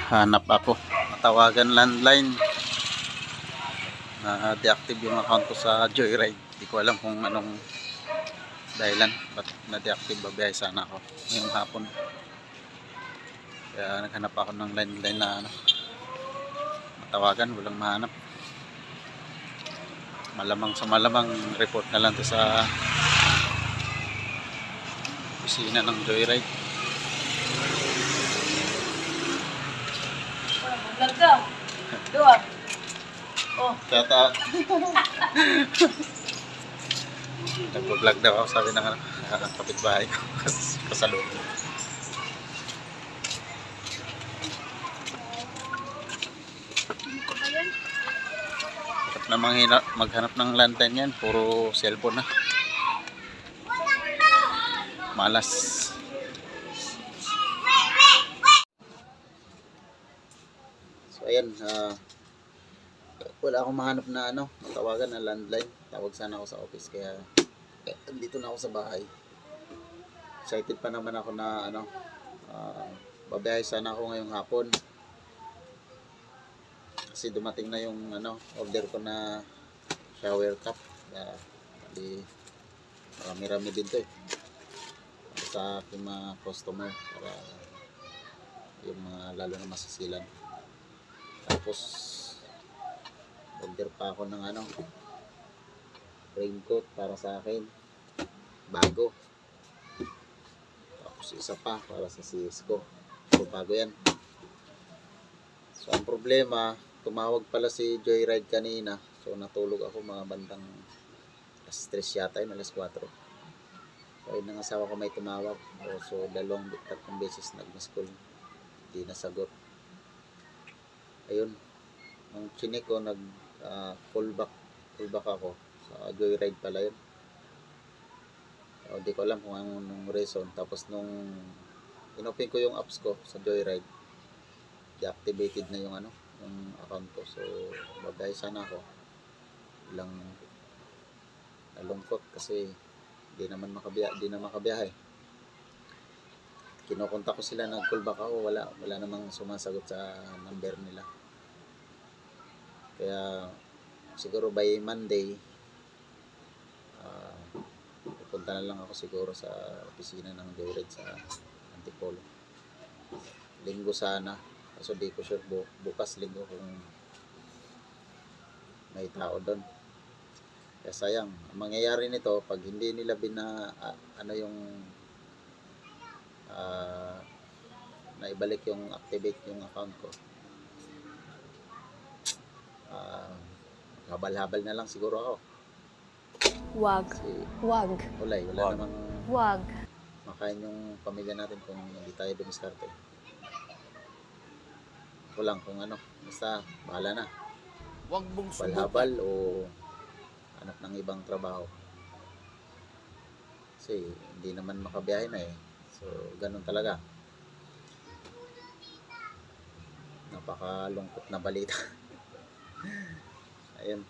Hanap ako, matawagan landline, na deactive yung account ko sa Joyride. Hindi ko alam kung anong dahilan ba't na-deactive. Babiyahe sana ako ngayong hapon, kaya naghanap ako ng landline na matawagan. Walang mahanap. Malamang sa malamang report na lang to sa opisina ng Joyride. Dua. Oh. Kata nagpo-vlog daw ako, sabi ng kapitbahay ko kasalubong. Hirap na maghanap ng landline yan, puro cellphone na. Malas. So ayan, wala akong mahanap na matawagan na landline. Tawag sana ako sa office, kaya dito na ako sa bahay. Excited pa naman ako na babiyahe sana ako ngayong hapon, kasi dumating na yung order ko na shower cap. Marami-rami din to para sa aking mga customer, para yung mga lalo na masisilan. Tapos order pa ako ng raincoat para sa akin, bago. Tapos isa pa para sa sis ko, so bago yan. So ang problema, tumawag pala si Joyride kanina, so natulog ako mga bandang alas 3 yata yun, alas 4. So ayun, ng asawa ko may tumawag, so tatlong beses nag-miss call, hindi nasagot. Ayun, nung chinik ko, call back ako sa Joyride pala yun. Di ko alam kung anong reason. Tapos nung inopen ko yung apps ko sa Joyride, deactivated na yung account ko. So babay sana ako. Ilang nalungkot kasi di na makabiyahe. Kinukontak ko sila, nag-call back ako, wala namang sumasagot sa number nila. Kaya siguro by Monday, pupunta na lang ako siguro sa opisina ng Joyride sa Antipolo. Linggo sana, kaso di ko sure bukas linggo kung may tao doon. Kaya sayang, ang mangyayari nito pag hindi nila naibalik yung activate yung account ko, habal-habal na lang siguro ako. Wag. Wag. Wala namang Wag. makain yung pamilya natin kung hindi tayo dumiskarte. Ako lang kung basta bahala na. Wag mong Habal-habal o hanap ng ibang trabaho. Kasi hindi naman makabiyahe na eh. So ganun talaga. Napakalungkot na balita. Ayun.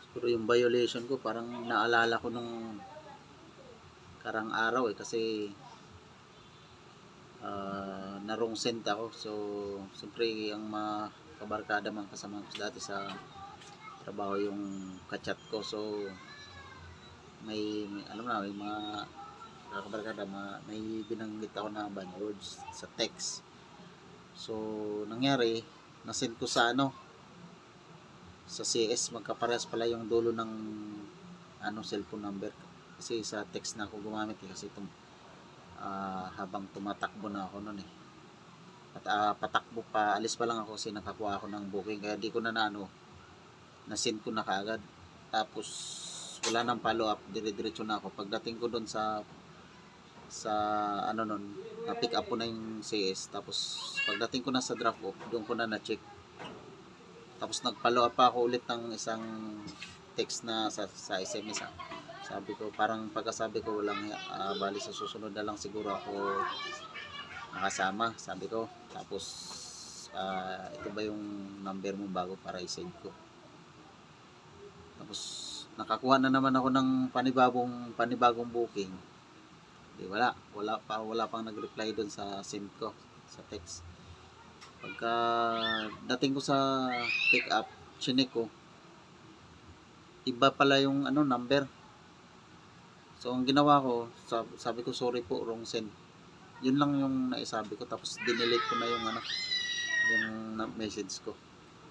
Siguro yung violation ko, parang naalala ko nung karang araw kasi na-wrong sent ako. So siyempre ang mga kabarkada, mga kasama ko dati sa trabaho yung kachat ko. So may mga kabarkada, may binanggit ako na bad words sa text. So nangyari, na-send ko sa sa CS, magkaparehas pala yung dulo ng cellphone number, kasi sa text na ako gumamit kasi habang tumatakbo na ako noon at patakbo pa, alis pa lang ako kasi nakakuha ako ng booking, kaya di ko na-send ko na kaagad. Tapos wala nang follow up, dire-diretso na ako. Pagdating ko doon sa na-pick up ko na yung CS. Tapos pagdating ko na sa drop off, doon ko na na-check. Tapos nag-follow up pa ako ulit ng isang text na sa SMS. Sabi ko, parang pagkasabi ko, walang bali sa susunod na lang siguro ako nakasama, sabi ko. Tapos ito ba yung number mo bago para i-send ko? Tapos nakakuha na naman ako ng panibagong booking. Di wala pang nag-reply doon sa send ko sa text. Pagka dating ko sa pick up, chinek ko, iba pala yung number. So ang ginawa ko, sabi ko sorry po, wrong send. Yun lang yung naisabi ko, tapos dinelete ko na yung message ko.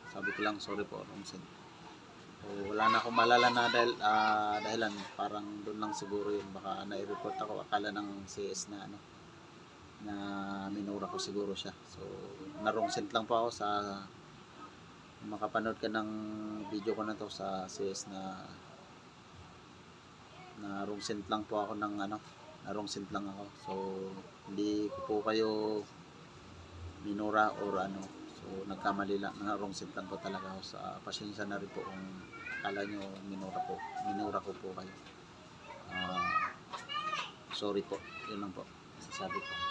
Sabi ko lang sorry po, wrong send. So, wala na akong malala na dahilan, parang doon lang siguro yun, baka na-report ako, akala ng CS na na minura ko siguro siya. So na wrong send lang po ako. Sa makapanood ka ng video ko na to sa CS na wrong send lang po ako ng na wrong send lang ako. So hindi ko po kayo minura or so nagkamali lang, na wrong send lang po talaga ako. Sa pasensya na rin po kung akala nyo minura ko po kayo. Sorry po, yun lang po sasabi ko.